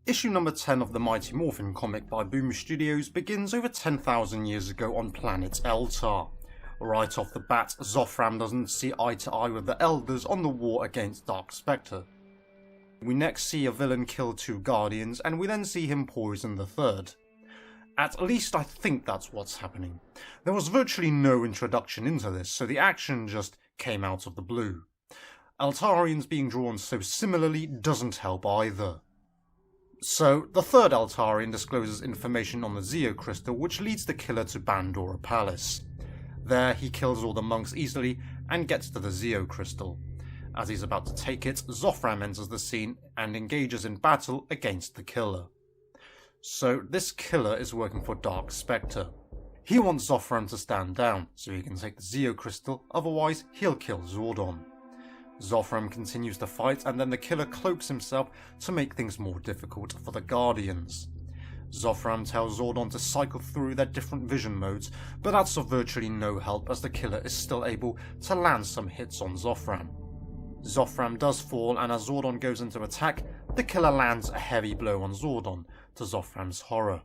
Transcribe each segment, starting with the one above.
Issue number 10 of the Mighty Morphin comic by Boom Studios begins over 10,000 years ago on planet Eltar. Right off the bat, Zophram doesn't see eye to eye with the Elders on the war against Dark Spectre. We next see a villain kill 2 Guardians, and we then see him poison the 3rd. At least I think that's what's happening. There was virtually no introduction into this, so the action just came out of the blue. Eltarians being drawn so similarly doesn't help either. So, the 3rd Eltarian discloses information on the Zeo Crystal, which leads the killer to Bandora Palace. There, he kills all the monks easily and gets to the Zeo Crystal. As he's about to take it, Zophram enters the scene and engages in battle against the killer. So, this killer is working for Dark Spectre. He wants Zophram to stand down so he can take the Zeo Crystal, otherwise he'll kill Zordon. Zophram continues the fight, and then the killer cloaks himself to make things more difficult for the Guardians. Zophram tells Zordon to cycle through their different vision modes, but that's of virtually no help as the killer is still able to land some hits on Zophram. Zophram does fall, and as Zordon goes into attack, the killer lands a heavy blow on Zordon, to Zophram's horror.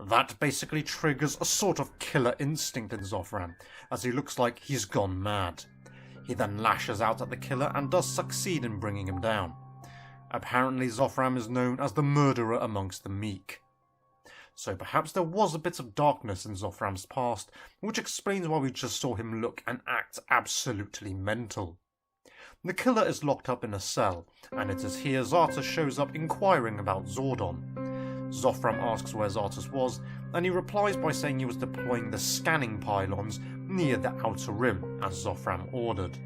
That basically triggers a sort of killer instinct in Zophram, as he looks like he's gone mad. He then lashes out at the killer and does succeed in bringing him down. Apparently Zophram is known as the murderer amongst the meek. So perhaps there was a bit of darkness in Zophram's past, which explains why we just saw him look and act absolutely mental. The killer is locked up in a cell, and it is here Zartus shows up inquiring about Zordon. Zophram asks where Zartus was, and he replies by saying he was deploying the scanning pylons near the outer rim, as Zophram ordered.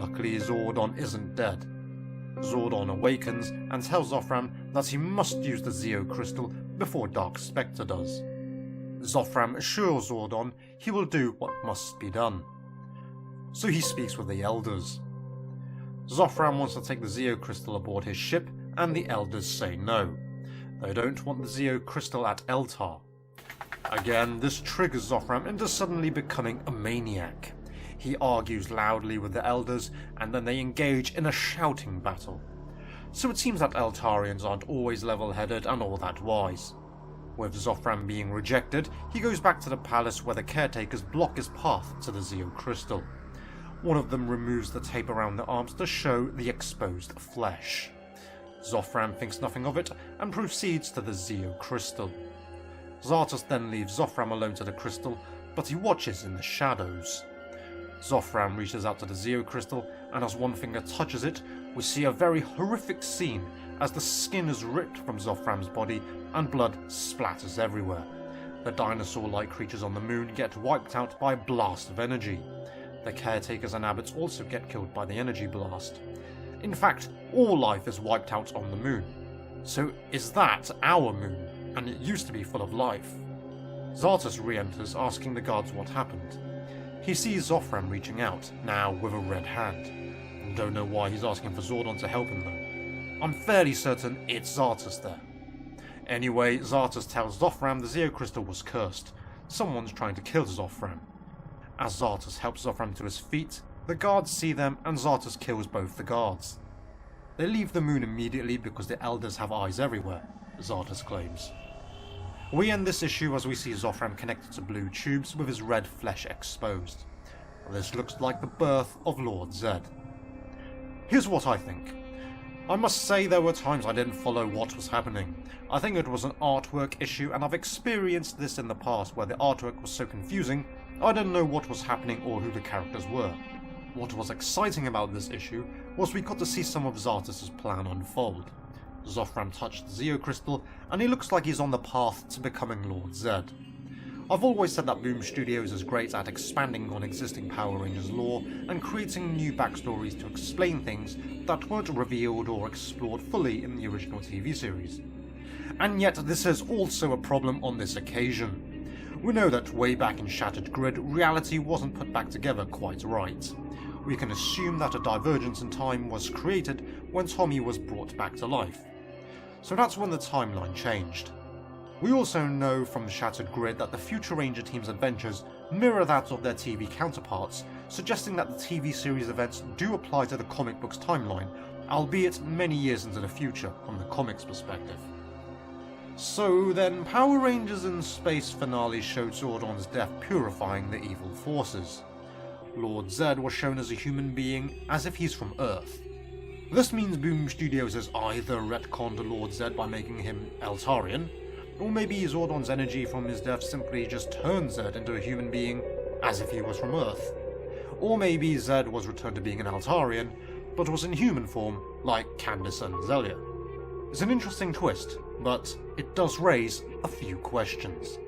Luckily Zordon isn't dead. Zordon awakens and tells Zophram that he must use the Zeo Crystal before Dark Spectre does. Zophram assures Zordon he will do what must be done. So he speaks with the Elders. Zophram wants to take the Zeo Crystal aboard his ship, and the Elders say no. They don't want the Zeo Crystal at Eltar. Again, this triggers Zophram into suddenly becoming a maniac. He argues loudly with the Elders, and then they engage in a shouting battle. So it seems that Eltarians aren't always level-headed and all that wise. With Zophram being rejected, he goes back to the palace where the caretakers block his path to the Zeo Crystal. One of them removes the tape around the arms to show the exposed flesh. Zophram thinks nothing of it and proceeds to the Zeo Crystal. Zartus then leaves Zophram alone to the crystal, but he watches in the shadows. Zophram reaches out to the Zeo Crystal, and as one finger touches it, we see a very horrific scene as the skin is ripped from Zophram's body and blood splatters everywhere. The dinosaur-like creatures on the moon get wiped out by a blast of energy. The caretakers and abbots also get killed by the energy blast. In fact, all life is wiped out on the moon. So is that our moon? And it used to be full of life. Zartus re-enters, asking the guards what happened. He sees Zophram reaching out, now with a red hand. Don't know why he's asking for Zordon to help him though. I'm fairly certain it's Zartus there. Anyway, Zartus tells Zophram the Zeo Crystal was cursed. Someone's trying to kill Zophram. As Zartus helps Zophram to his feet, the guards see them and Zartus kills both the guards. They leave the moon immediately because the Elders have eyes everywhere, Zartus claims. We end this issue as we see Zophram connected to blue tubes with his red flesh exposed. This looks like the birth of Lord Zed. Here's what I think. I must say there were times I didn't follow what was happening. I think it was an artwork issue, and I've experienced this in the past where the artwork was so confusing I didn't know what was happening or who the characters were. What was exciting about this issue was we got to see some of Zartus' plan unfold. Zophram touched the Zeo Crystal, and he looks like he's on the path to becoming Lord Zed. I've always said that Boom Studios is great at expanding on existing Power Rangers lore and creating new backstories to explain things that weren't revealed or explored fully in the original TV series. And yet this is also a problem on this occasion. We know that way back in Shattered Grid, reality wasn't put back together quite right. We can assume that a divergence in time was created when Tommy was brought back to life. So that's when the timeline changed. We also know from the Shattered Grid that the Future Ranger team's adventures mirror that of their TV counterparts, suggesting that the TV series events do apply to the comic book's timeline, albeit many years into the future from the comics' perspective. So then, Power Rangers in Space finale showed Zordon's death purifying the evil forces. Lord Zedd was shown as a human being, as if he's from Earth. This means Boom Studios has either retconned Lord Zedd by making him Eltarian, or maybe Zordon's energy from his death simply just turned Zedd into a human being, as if he was from Earth. Or maybe Zedd was returned to being an Eltarian, but was in human form, like Candace and Zelia. It's an interesting twist, but it does raise a few questions.